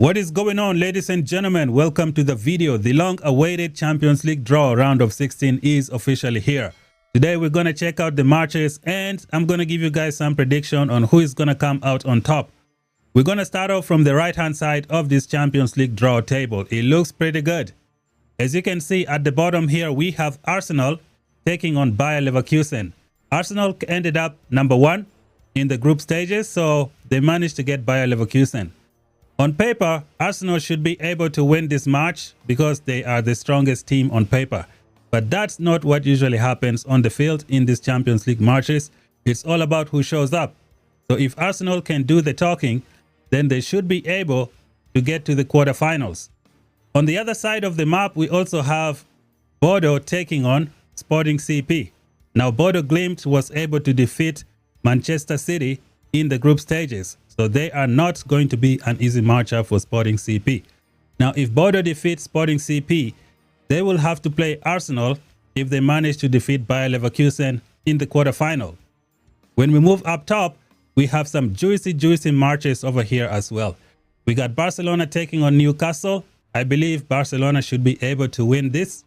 What is going on, ladies and gentlemen? Welcome to the video. The long-awaited Champions League draw round of 16 is officially here. Today we're going to check out the matches and I'm going to give you guys some prediction on who is going to come out on top. We're going to start off from the right-hand side of this Champions League draw table. It looks pretty good. As you can see at the bottom here, we have Arsenal taking on Bayer Leverkusen. Arsenal ended up number 1 in the group stages, so they managed to get Bayer Leverkusen. On paper, Arsenal should be able to win this match because they are the strongest team on paper. But that's not what usually happens on the field in these Champions League matches. It's all about who shows up. So if Arsenal can do the talking, then they should be able to get to the quarterfinals. On the other side of the map, we also have Bodo taking on Sporting CP. Now, Bodo Glimt was able to defeat Manchester City in the group stages. So they are not going to be an easy matchup for Sporting CP. Now, if Bodo defeats Sporting CP, they will have to play Arsenal if they manage to defeat Bayer Leverkusen in the quarterfinal. When we move up top, we have some juicy matches over here as well. We got Barcelona taking on Newcastle. I believe Barcelona should be able to win this.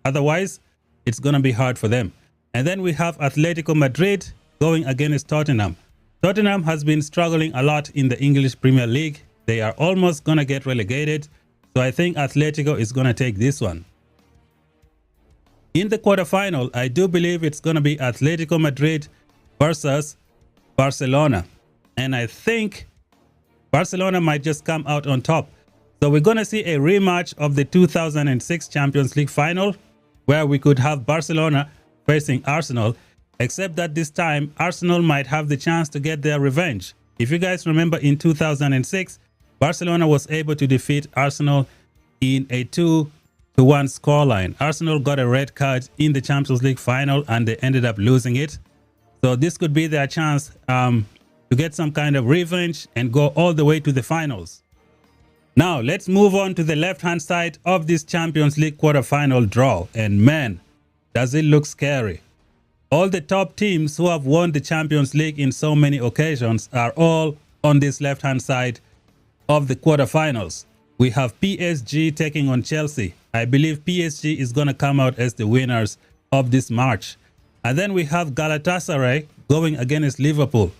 Otherwise, it's going to be hard for them. And then we have Atletico Madrid going against Tottenham. Tottenham has been struggling a lot in the English Premier League. They are almost going to get relegated. So I think Atletico is going to take this one. In the quarterfinal, I do believe it's going to be Atletico Madrid versus Barcelona. And I think Barcelona might just come out on top. So we're going to see a rematch of the 2006 Champions League final, where we could have Barcelona facing Arsenal. Except that this time, Arsenal might have the chance to get their revenge. If you guys remember, in 2006, Barcelona was able to defeat Arsenal in a 2-1 scoreline. Arsenal got a red card in the Champions League final and they ended up losing it. So this could be their chance to get some kind of revenge and go all the way to the finals. Now, let's move on to the left-hand side of this Champions League quarterfinal draw. And man, does it look scary. All the top teams who have won the Champions League in so many occasions are all on this left-hand side of the quarterfinals. We have PSG taking on Chelsea. I believe PSG is going to come out as the winners of this match. And then we have Galatasaray going against Liverpool.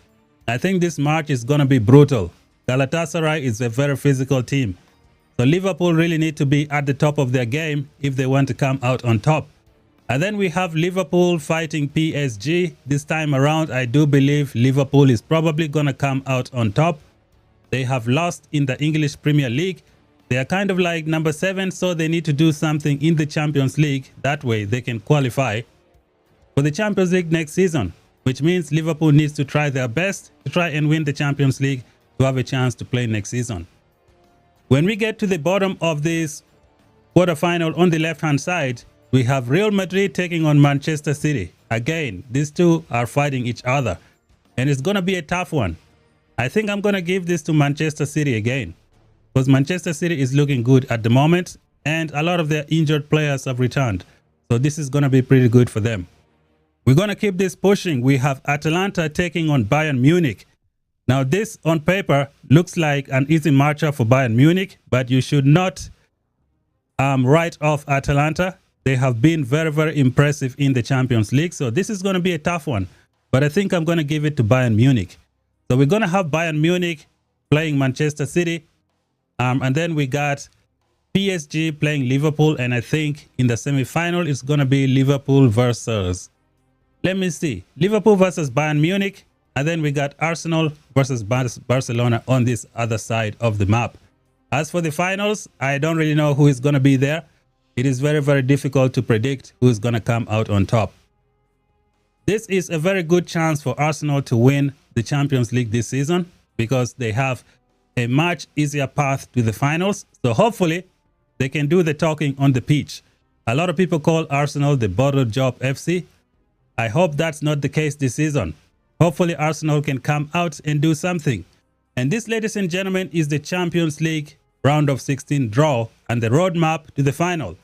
I think this match is going to be brutal. Galatasaray is a very physical team. So Liverpool really need to be at the top of their game if they want to come out on top. And then we have Liverpool fighting PSG. This time around, I do believe Liverpool is probably going to come out on top. They have lost in the English Premier League. They are kind of like number 7, so they need to do something in the Champions League. That way they can qualify for the Champions League next season, which means Liverpool needs to try their best to try and win the Champions League to have a chance to play next season. When we get to the bottom of this quarterfinal on the left-hand side, we have Real Madrid taking on Manchester City. Again, these two are fighting each other. And it's going to be a tough one. I think I'm going to give this to Manchester City again. Because Manchester City is looking good at the moment. And a lot of their injured players have returned. So this is going to be pretty good for them. We're going to keep this pushing. We have Atalanta taking on Bayern Munich. Now this on paper looks like an easy matchup for Bayern Munich. But you should not write off Atalanta. They have been very impressive in the Champions League. So this is going to be a tough one. But I think I'm going to give it to Bayern Munich. So we're going to have Bayern Munich playing Manchester City. And then we got PSG playing Liverpool. And I think in the semi-final, it's going to be Liverpool versus... Let me see. Liverpool versus Bayern Munich. And then we got Arsenal versus Barcelona on this other side of the map. As for the finals, I don't really know who is going to be there. It is very difficult to predict who's going to come out on top. This is a very good chance for Arsenal to win the Champions League this season because they have a much easier path to the finals. So hopefully they can do the talking on the pitch. A lot of people call Arsenal the bottle job FC. I hope that's not the case this season. Hopefully Arsenal can come out and do something. And this, ladies and gentlemen, is the Champions League round of 16 draw and the roadmap to the final.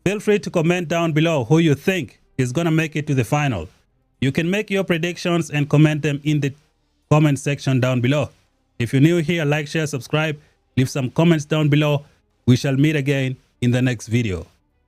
Feel free to comment down below who you think is going to make it to the final. You can make your predictions and comment them in the comment section down below. If you're new here, like, share, subscribe, Leave some comments down below. We shall meet again in the next video.